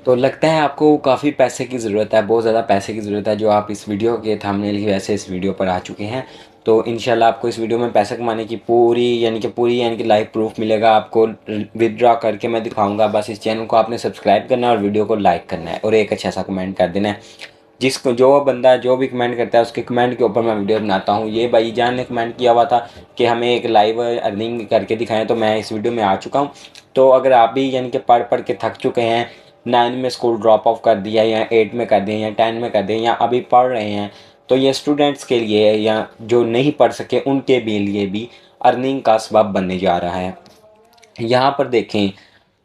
तो लगता है आपको काफ़ी पैसे की ज़रूरत है, बहुत ज़्यादा पैसे की ज़रूरत है, जो आप इस वीडियो के थंबनेल की वजह से इस वीडियो पर आ चुके हैं। तो इंशाल्लाह आपको इस वीडियो में पैसे कमाने की पूरी लाइव प्रूफ मिलेगा। आपको विदड्रॉ करके मैं दिखाऊंगा। बस इस चैनल को आपने सब्सक्राइब करना है और वीडियो को लाइक करना है और एक अच्छा सा कमेंट कर देना है। जिसको जो बंदा जो भी कमेंट करता है उसके कमेंट के ऊपर मैं वीडियो बनाता हूँ। ये भाई जान ने कमेंट किया हुआ था कि हमें एक लाइव अर्निंग करके दिखाएं, तो मैं इस वीडियो में आ चुका हूँ। तो अगर आप भी पढ़ पढ़ के थक चुके हैं, 9 में स्कूल ड्रॉप ऑफ कर दिया या 8 में कर दिया या 10 में कर दिया या अभी पढ़ रहे हैं, तो ये स्टूडेंट्स के लिए या जो नहीं पढ़ सके उनके भी लिए भी अर्निंग का सबब बनने जा रहा है। यहाँ पर देखें,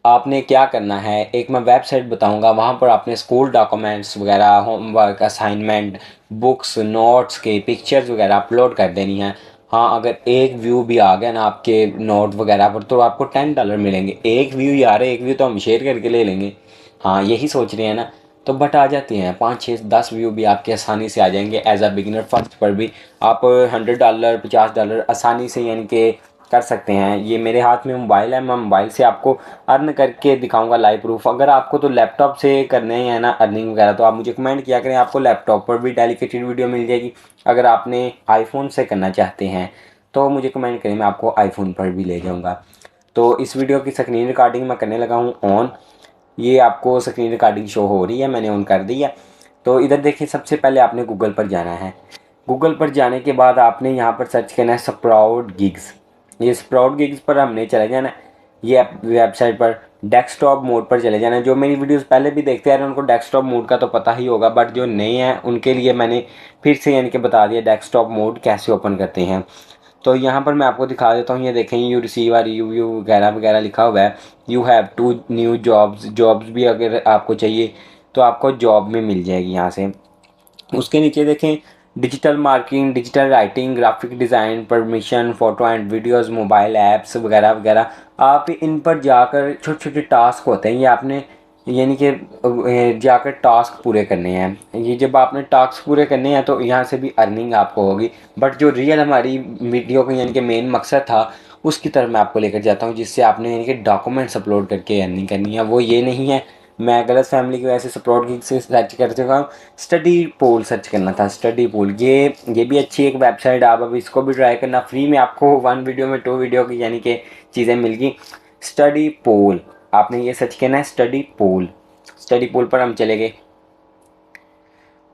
आपने क्या करना है, एक मैं वेबसाइट बताऊंगा, वहाँ पर आपने स्कूल डॉक्यूमेंट्स वगैरह, होमवर्क, असाइनमेंट, बुक्स, नोट्स के पिक्चर्स वगैरह अपलोड कर देनी है। हाँ, अगर एक व्यू भी आ गया ना आपके नोट वगैरह पर, तो आपको $10 मिलेंगे। एक व्यू यार, एक व्यू तो हम शेयर करके ले लेंगे। हाँ, यही सोच रहे हैं ना। तो बट आ जाते हैं 5 6 10 व्यू भी आपके आसानी से आ जाएंगे। एज अ बिगिनर फर्स्ट पर भी आप $100 $50 आसानी से कर सकते हैं। ये मेरे हाथ में मोबाइल है, मैं मोबाइल से आपको अर्न करके दिखाऊंगा लाइव प्रूफ। अगर आपको तो लैपटॉप से करने हैं ना अर्निंग वगैरह, तो आप मुझे कमेंट किया करें, आपको लैपटॉप पर भी डेडिकेटेड वीडियो मिल जाएगी। अगर आपने आईफोन से करना चाहते हैं तो मुझे कमेंट करें, मैं आपको आईफोन पर भी ले जाऊँगा। तो इस वीडियो की स्क्रीन रिकॉर्डिंग मैं करने लगा हूँ ऑन। ये आपको स्क्रीन रिकॉर्डिंग शो हो रही है, मैंने ऑन कर दी है। तो इधर देखिए, सबसे पहले आपने गूगल पर जाना है। गूगल पर जाने के बाद आपने यहाँ पर सर्च करना है स्प्राउट गिग्स। ये स्प्राउट गिग्स पर हमने चले जाना है। ये वेबसाइट पर डेस्कटॉप मोड पर चले जाना है। जो मेरी वीडियोस पहले भी देखते आ रहे हैं उनको डेस्कटॉप मोड का तो पता ही होगा, बट जो नए हैं उनके लिए मैंने फिर से बता दिया डेस्कटॉप मोड कैसे ओपन करते हैं। तो यहाँ पर मैं आपको दिखा देता हूँ। ये देखें, यू रिसीव आर रिव्यू वगैरह वगैरह लिखा हुआ है। यू हैव 2 न्यू जॉब्स भी अगर आपको चाहिए तो आपको जॉब में मिल जाएगी यहाँ से। उसके नीचे देखें, digital marketing, digital writing, graphic design, permission, photo and videos, mobile apps वगैरह वगैरह। आप इन पर जाकर छोटे छोटे टास्क होते हैं, ये आपने जाकर टास्क पूरे करने हैं। ये जब आपने टास्क पूरे करने हैं तो यहाँ से भी अर्निंग आपको होगी। बट जो रियल हमारी वीडियो का मेन मकसद था, उसकी तरफ मैं आपको लेकर जाता हूँ, जिससे आपने डॉक्यूमेंट्स अपलोड करके अर्निंग करनी है। वो ये नहीं है, मैं गलत फैमिली की वजह से स्प्रॉट गिग से सर्च कर चुका हूँ। स्टडी पूल सर्च करना था, स्टडी पूल। ये भी अच्छी एक वेबसाइट, आप अब इसको भी ट्राई करना। फ्री में आपको 1 वीडियो में 2 वीडियो की चीज़ें मिल गई। स्टडी पूल आपने ये सर्च करना है, स्टडी पूल। स्टडी पूल पर हम चले गए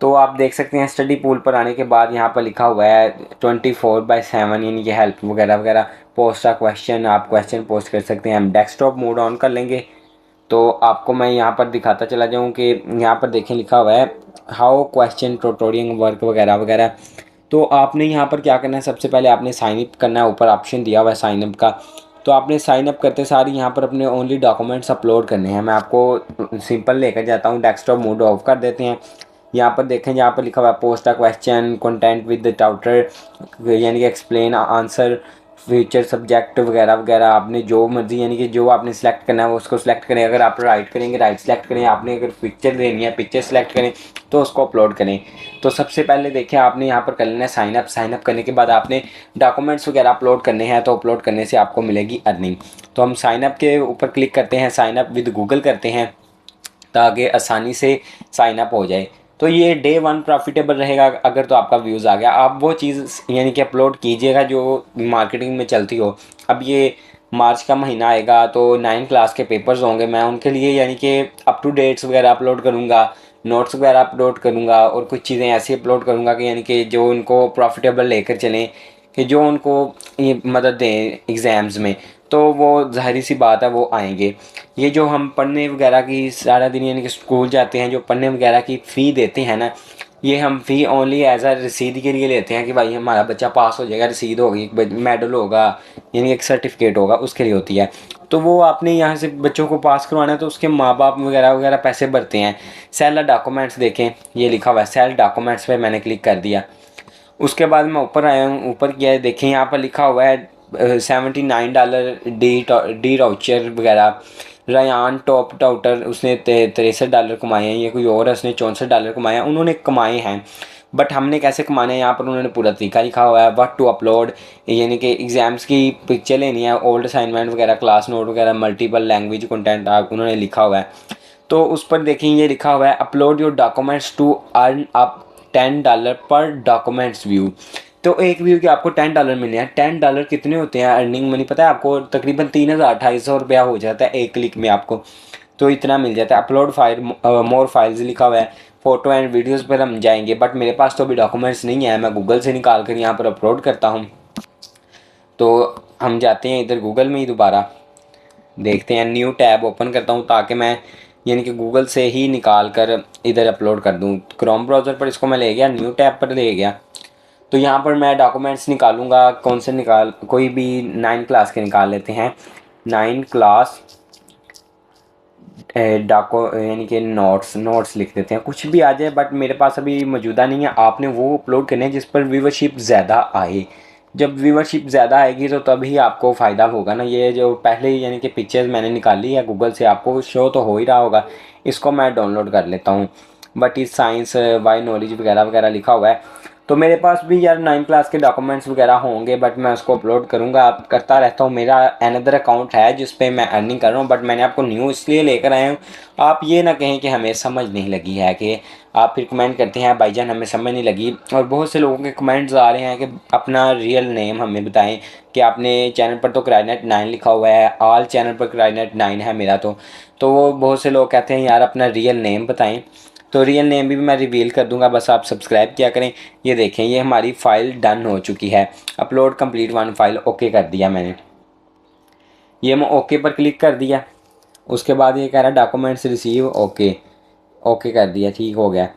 तो आप देख सकते हैं स्टडी पूल पर आने के बाद यहाँ पर लिखा हुआ है 24/7 हेल्प वगैरह वगैरह। पोस्ट आ क्वेश्चन, आप क्वेश्चन पोस्ट कर सकते हैं। हम डेस्कटॉप मोड ऑन कर लेंगे तो आपको मैं यहाँ पर दिखाता चला जाऊँ कि यहाँ पर देखें लिखा हुआ है हाउ क्वेश्चन ट्यूटोरियल वर्क वगैरह वगैरह। तो आपने यहाँ पर क्या करना है, सबसे पहले आपने साइन अप करना है। ऊपर ऑप्शन दिया हुआ है साइन अप का, तो आपने साइन अप करते सारी यहाँ पर अपने ओनली डॉक्यूमेंट्स अपलोड करने हैं। मैं आपको सिंपल लेकर जाता हूँ, डेस्कटॉप मोड ऑफ कर देते हैं। यहाँ पर देखें, यहाँ पर लिखा हुआ है post a question, content with the tutor, explain answer, future subject वगैरह वगैरह। आपने जो मर्जी जो आपने सेलेक्ट करना है वो उसको सेलेक्ट करें। अगर आप राइट करेंगे राइट सेलेक्ट करें, आपने अगर पिक्चर देनी है पिक्चर सेलेक्ट करें तो उसको अपलोड करें। तो सबसे पहले देखिए, आपने यहाँ पर कर लेना है साइन अप। साइन अप करने के बाद आपने डॉक्यूमेंट्स वगैरह अपलोड करने हैं, तो अपलोड करने से आपको मिलेगी अर्निंग। तो हम साइन अप के ऊपर क्लिक करते हैं, साइन अप विद गूगल करते हैं ताकि आसानी से साइन अप हो जाए। तो ये डे 1 प्रॉफिटेबल रहेगा। अगर तो आपका व्यूज़ आ गया, आप वो चीज़ अपलोड कीजिएगा जो मार्केटिंग में चलती हो। अब ये मार्च का महीना आएगा तो 9 क्लास के पेपर्स होंगे, मैं उनके लिए अप टू डेट्स वगैरह अपलोड करूँगा, नोट्स वगैरह अपलोड करूँगा और कुछ चीज़ें ऐसी अपलोड करूँगा कि जो उनको प्रॉफिटेबल लेकर चलें, कि जो उनको ये मदद दें एग्ज़ाम्स में। तो वो ज़ाहिर सी बात है वो आएंगे। ये जो हम पढ़ने वगैरह की सारा दिन स्कूल जाते हैं, जो पढ़ने वगैरह की फ़ी देते हैं ना, ये हम फ़ी ओनली एज अ रसीद के लिए लेते हैं कि भाई हमारा बच्चा पास हो जाएगा, रसीद होगी, एक मेडल होगा, एक सर्टिफिकेट होगा, उसके लिए होती है। तो वो आपने यहाँ से बच्चों को पास करवाना है तो उसके माँ बाप वगैरह वगैरह पैसे भरते हैं। सेल डॉक्यूमेंट्स देखें, ये लिखा हुआ है सेल डॉक्यूमेंट्स पे मैंने क्लिक कर दिया। उसके बाद मैं ऊपर आया हूँ, ऊपर किया है, देखें यहाँ पर लिखा हुआ है $79 डी राउचर वगैरह। रयान टॉप टाउटर उसने $63 कमाए हैं। ये कोई और है, उसने $64 कमाए हैं। उन्होंने कमाए हैं, बट हमने कैसे कमाने हैं यहाँ पर उन्होंने पूरा तरीका लिखा हुआ है। व्हाट टू अपलोड, कि एग्ज़ाम्स की पिक्चर लेनी है, ओल्ड असाइनमेंट वगैरह, क्लास नोट वगैरह, मल्टीपल लैंग्वेज कंटेंट आप उन्होंने लिखा हुआ है। तो उस पर देखें ये लिखा हुआ है upload your documents to earn up $10 पर डॉक्यूमेंट्स व्यू। तो एक व्यू के आपको $10 मिले हैं। $10 कितने होते हैं अर्निंग मनी पता है आपको? तकरीबन 3,250 रुपया हो जाता है एक क्लिक में आपको, तो इतना मिल जाता है। अपलोड फाइल मोर फाइल्स लिखा हुआ है, फ़ोटो एंड वीडियोज़ पर हम जाएंगे, बट मेरे पास तो अभी डॉक्यूमेंट्स नहीं है, मैं गूगल से निकाल कर यहाँ पर अपलोड करता हूँ। तो हम जाते हैं इधर गूगल में ही, दोबारा देखते हैं, न्यू टैब ओपन करता हूँ ताकि मैं यानी कि गूगल से ही निकाल कर इधर अपलोड कर दूँ। क्रोम ब्राउज़र पर इसको मैं ले गया, न्यू टैब पर ले गया। तो यहाँ पर मैं डॉक्यूमेंट्स निकालूँगा, कौन से कोई भी 9 क्लास के निकाल लेते हैं। 9 क्लास यानी कि नोट्स लिख देते हैं, कुछ भी आ जाए, बट मेरे पास अभी मौजूदा नहीं है। आपने वो अपलोड करने हैं जिस पर व्यूवरशिप ज़्यादा आए। जब व्यूवरशिप ज़्यादा आएगी तो तभी आपको फ़ायदा होगा ना। ये जो पहले यानी कि पिक्चर्स मैंने निकाली है गूगल से, आपको शो तो हो ही रहा होगा। इसको मैं डाउनलोड कर लेता हूँ। बट इस साइंस वाई नॉलेज वगैरह वगैरह लिखा हुआ है। तो मेरे पास भी यार 9 क्लास के डॉक्यूमेंट्स वगैरह होंगे, बट मैं उसको अपलोड करूँगा, आप करता रहता हूँ। मेरा अनदर अकाउंट है जिस पे मैं अर्निंग कर रहा हूँ, बट मैंने आपको न्यू इसलिए लेकर आया हूँ। आप ये ना कहें कि हमें समझ नहीं लगी है, कि आप फिर कमेंट करते हैं भाईजान हमें समझ नहीं लगी। और बहुत से लोगों के कमेंट्स आ रहे हैं कि अपना रियल नेम हमें बताएं, कि आपने चैनल पर तो क्राइनेट 9 लिखा हुआ है, ऑल चैनल पर क्राइनेट 9 है मेरा। तो वो बहुत से लोग कहते हैं यार अपना रियल नेम बताएं। तो रियल नेम भी मैं रिवील कर दूंगा, बस आप सब्सक्राइब किया करें। ये देखें, ये हमारी फ़ाइल डन हो चुकी है। अपलोड कंप्लीट 1 फाइल, ओके कर दिया मैंने। ये मैं ओके पर क्लिक कर दिया। उसके बाद ये कह रहा है डॉक्यूमेंट्स रिसीव, ओके ओके कर दिया, ठीक हो गया।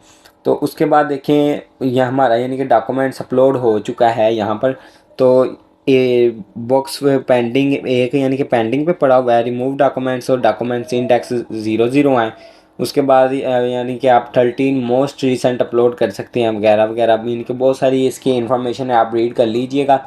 तो उसके बाद देखें यह हमारा यानी कि डॉक्यूमेंट्स अपलोड हो चुका है यहाँ पर। तो ये बॉक्स पेंडिंग एक यानी कि पेंडिंग पे पड़ा हुआ है, रिमूव डॉक्यूमेंट्स और डॉक्यूमेंट्स इंडेक्स 00 हैं। उसके बाद यानी कि आप 13 मोस्ट रिसेंट अपलोड कर सकते हैं वगैरह वगैरह, यानी कि बहुत सारी इसकी इन्फॉर्मेशन है, आप रीड कर लीजिएगा।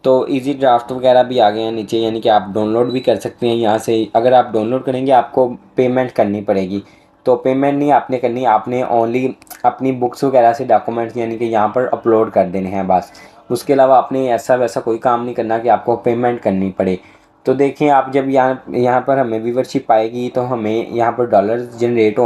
तो इजी ड्राफ्ट वगैरह भी आ गए हैं नीचे, यानी कि आप डाउनलोड भी कर सकते हैं यहाँ से। अगर आप डाउनलोड करेंगे आपको पेमेंट करनी पड़ेगी, तो पेमेंट नहीं आपने करनी, आपने ओनली अपनी बुक्स वगैरह से डॉक्यूमेंट्स यानी कि यहाँ पर अपलोड कर देने हैं बस। उसके अलावा आपने ऐसा वैसा कोई काम नहीं करना कि आपको पेमेंट करनी पड़े। तो देखें आप जब यहाँ पर हमें व्यूवरशिप आएगी तो हमें यहाँ पर डॉलर्स जनरेट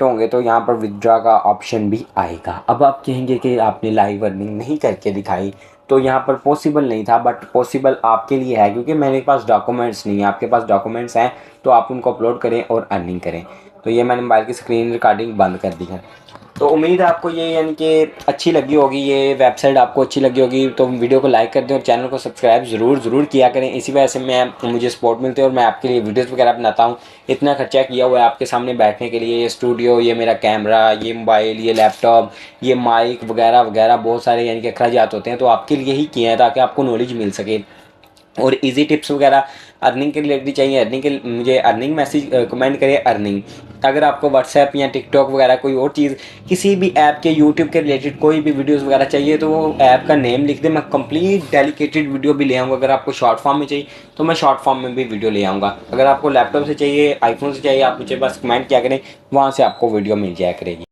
होंगे तो यहाँ पर विथड्रॉ का ऑप्शन भी आएगा। अब आप कहेंगे कि आपने लाइव अर्निंग नहीं करके दिखाई, तो यहाँ पर पॉसिबल नहीं था, बट पॉसिबल आपके लिए है क्योंकि मेरे पास डॉक्यूमेंट्स नहीं है। आपके पास डॉक्यूमेंट्स हैं तो आप उनको अपलोड करें और अर्निंग करें। तो ये मैंने मोबाइल की स्क्रीन रिकॉर्डिंग बंद कर दी है। तो उम्मीद है आपको ये यानी कि अच्छी लगी होगी, ये वेबसाइट आपको अच्छी लगी होगी। तो वीडियो को लाइक कर दें और चैनल को सब्सक्राइब ज़रूर किया करें। इसी वजह से मुझे सपोर्ट मिलती है और मैं आपके लिए वीडियोस वगैरह बनाता हूँ। इतना खर्चा किया हुआ है आपके सामने बैठने के लिए, ये स्टूडियो, ये मेरा कैमरा, ये मोबाइल, ये लैपटॉप, ये माइक वगैरह वगैरह, बहुत सारे यानी कि अखराजात होते हैं। तो आपके लिए ही किए हैं ताकि आपको नॉलेज मिल सके। और इजी टिप्स वगैरह अर्निंग के रिलेटेड चाहिए, अर्निंग के मुझे अर्निंग मैसेज कमेंट करें अर्निंग। अगर आपको व्हाट्सएप या टिकटॉक वगैरह कोई और चीज़, किसी भी ऐप के यूट्यूब के रिलेटेड कोई भी वीडियोस वगैरह चाहिए तो वो ऐप का नेम लिख दें, मैं कंप्लीट डेडिकेटेड वीडियो भी ले आऊँगा। अगर आपको शॉर्ट फॉर्म में चाहिए तो मैं शॉर्ट फॉर्म में भी वीडियो ले आऊँगा। अगर आपको लैपटॉप से चाहिए, आईफोन से चाहिए, आप मुझे बस कमेंट किया करें, वहाँ से आपको वीडियो मिल जाया करेगी।